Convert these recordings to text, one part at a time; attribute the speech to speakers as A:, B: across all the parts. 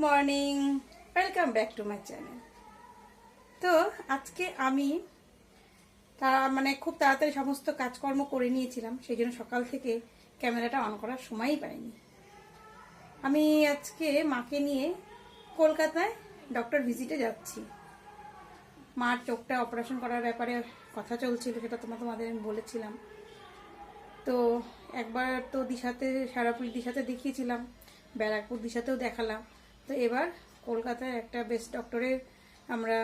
A: Morning, welcome back to my channel. তো আজকে আমি খুব তাড়াতাড়ি সমস্ত কাজকর্ম করে নিয়েছিলাম, সেই জন্য সকাল থেকে ক্যামেরাটা অন করার সময়ই পাইনি। আমি আজকে মাকে নিয়ে কলকাতায় ডক্টর ভিজিটে যাচ্ছি। মার চোখটা অপারেশন করার ব্যাপারে কথা চলছিল, সেটা তোমাদের আমি বলেছিলাম। তো একবার তো দিশাতে, সারাপুর দিশাতে দেখিয়েছিলাম, ব্যারাকপুর দিশাতেও দেখালাম। তো এবার কলকাতায় একটা বেস্ট ডক্টরের আমরা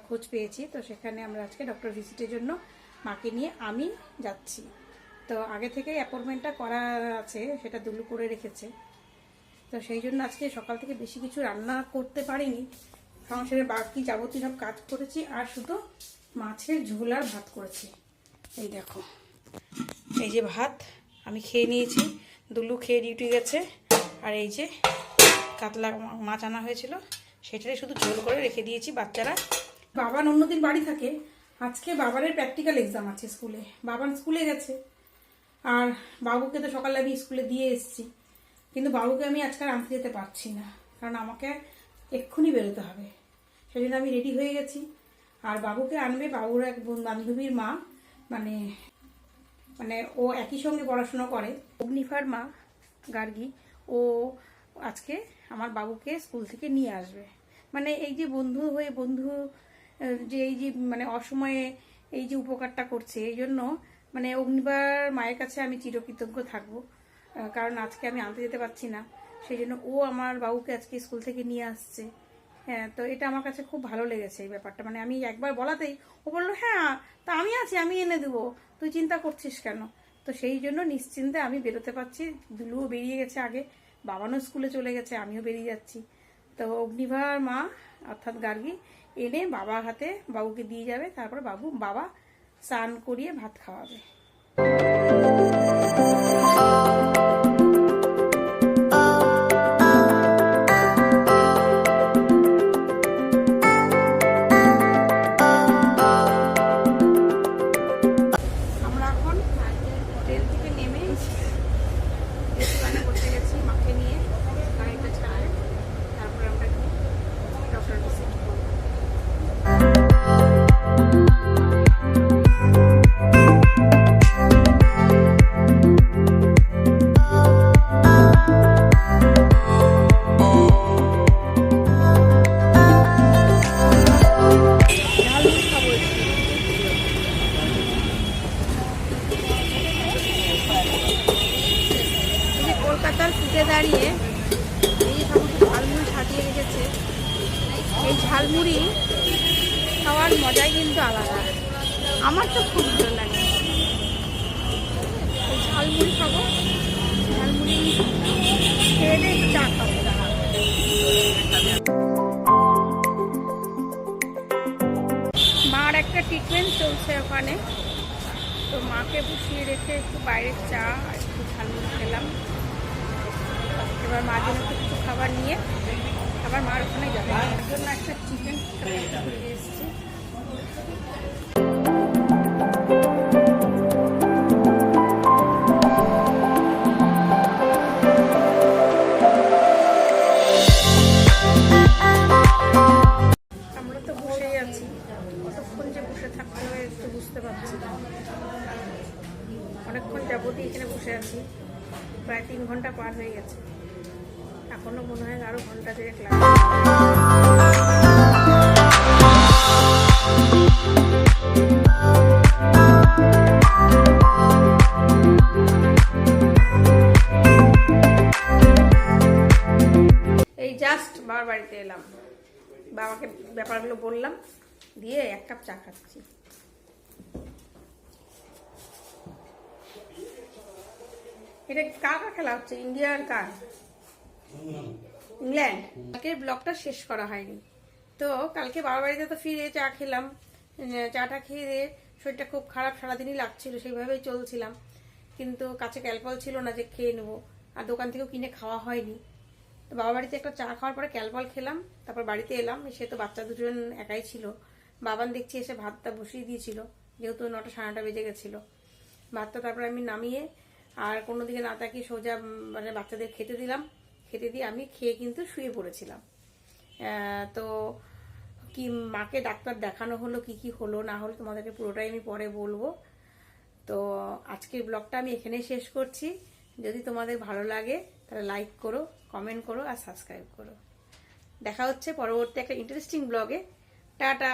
A: খোঁজ পেয়েছি, তো সেখানে আমরা আজকে ডক্টর ভিজিটের জন্য মাকে নিয়ে আমি যাচ্ছি। তো আগে থেকেই অ্যাপয়েন্টমেন্টটা করা আছে, সেটা দুলু করে রেখেছে। তো সেই জন্য আজকে সকাল থেকে বেশি কিছু রান্না করতে পারিনি, সংসারে বাকি যাবতীয় সব কাজ করেছি, আর শুধু মাছের ঝোল আর ভাত করেছি। এই দেখো, এই যে ভাত আমি খেয়ে নিয়েছি, দুলু খেয়ে ডিউটি গেছে। আর এই যে কাতলা মাছ আনা হয়েছিল, সেটাই শুধু ঝোল করে রেখে দিয়েছি। বাচ্চারা, বাবান অন্যদিন বাড়ি থাকে, আজকে বাবারের প্র্যাকটিক্যাল এক্সাম আছে স্কুলে। বাবান স্কুলে গেছে, আর বাবুকে তো সকালে আমি স্কুলে দিয়ে এসেছি, কিন্তু বাবুকে আমি আজকাল আনতে যেতে পারছি না, কারণ আমাকে এক্ষুনি বেরোতে হবে। সেই জন্য আমি রেডি হয়ে গেছি। আর বাবুকে আনবে বাবুর এক বান্ধবীর মা, মানে ও একই সঙ্গে পড়াশোনা করে, অগ্নিফার মা গার্গী। ও আজকে আমার বাবুকে স্কুল থেকে নিয়ে আসবে। এই যে বন্ধু হয়ে বন্ধু যে এই যে অসময়ে এই যে উপকারটা করছে, এই জন্য অগ্নিবার মায়ের কাছে আমি চিরকৃতজ্ঞ থাকবো, কারণ আজকে আমি আনতে যেতে পারছি না, সেই জন্য ও আমার বাবুকে আজকে স্কুল থেকে নিয়ে আসছে। হ্যাঁ, তো এটা আমার কাছে খুব ভালো লেগেছে এই ব্যাপারটা। আমি একবার বলাতেই ও বললো, হ্যাঁ তা আমি আছি, আমি এনে দেবো, তুই চিন্তা করছিস কেন। তো সেই জন্য নিশ্চিন্তে আমি বেরোতে পারছি। দুলুও বেরিয়ে গেছে আগে, বাবানও স্কুলে চলে গেছে, আমিও বেরিয়ে যাচ্ছি। তো অগ্নিভার মা অর্থাৎ গার্গী এনে বাবার হাতে বাবুকে দিয়ে যাবে, তারপরে বাবা স্নান করিয়ে ভাত খাওয়াবে। কলকাতার ফুটে দাঁড়িয়ে এই সমস্ত ঝালমুড়ি সাজিয়ে রেখেছে। এই ঝালমুড়ি খাওয়ার মজাই কিন্তু আলাদা, আমার তো খুব ভালো লাগে। এই ঝালমুড়ি খাবো, ঝালমুড়ি খেয়ে চা খাবো। মার একটা ট্রিটমেন্ট চলছে ওখানে, তো মাকে বসিয়ে রেখে একটু বাইরের চা আর একটু ঝালমুড়ি খেলাম। এবার মার জন্য একটু কিছু খাবার নিয়ে আবার মার ওখানে যাবে। তার জন্য একটা চিকেন এসেছি। আমরা তো বসেই আছি, কতক্ষণ যে বসে থাকতে হবে একটু বুঝতে পারছি না। অনেকক্ষণ যাবতীয় এখানে বসে আছি, প্রায় 3 ঘন্টা পার হয়ে গেছে, এখনো মনে হয় আরো ঘন্টা দেড়েক লাগবে। এই জাস্ট বাবার বাড়িতে এলাম, বাবাকে ব্যাপারগুলো বললাম, দিয়ে 1 কাপ চা খাচ্ছি। এটা কার খেলা হচ্ছে, ইন্ডিয়ার কার? ইংল্যান্ড। কালকে ব্লগটা শেষ করা হয়নি, তো কালকে বাবার বাড়িতে তো ফিরে চা খেলাম। চাটা খেয়ে শরীরটা খুব খারাপ, সারাদিনই লাগছিল, সেইভাবেই চলছিলাম, কিন্তু কাছে ক্যালপল ছিল না যে খেয়ে নেবো, আর দোকান থেকেও কিনে খাওয়া হয়নি। তো বাবার বাড়িতে একটা চা খাওয়ার পরে ক্যালপল খেলাম, তারপর বাড়িতে এলাম। সে তো বাচ্চা দুজন একাই ছিল, বাবান দেখছি এসে ভাতটা বসিয়ে দিয়েছিল, যেহেতু 9টা সাড়ে 9টা বেজে গেছিলো। ভাতটা তারপরে আমি নামিয়ে আর কোনো দিকে না তাকিয়ে সোজা বাচ্চাদের খেতে দিলাম। খেতে দিয়ে আমি খেয়ে কিন্তু শুয়ে পড়েছিলাম। তো কি মাকে ডাক্তার দেখানো হলো, কি কি হলো না হলো তোমাদেরকে পুরোটাই আমি পরে বলবো। তো আজকের ব্লগটা আমি এখানেই শেষ করছি। যদি তোমাদের ভালো লাগে তাহলে লাইক করো, কমেন্ট করো আর সাবস্ক্রাইব করো। দেখা হচ্ছে পরবর্তী একটা ইন্টারেস্টিং ব্লগে। টাটা।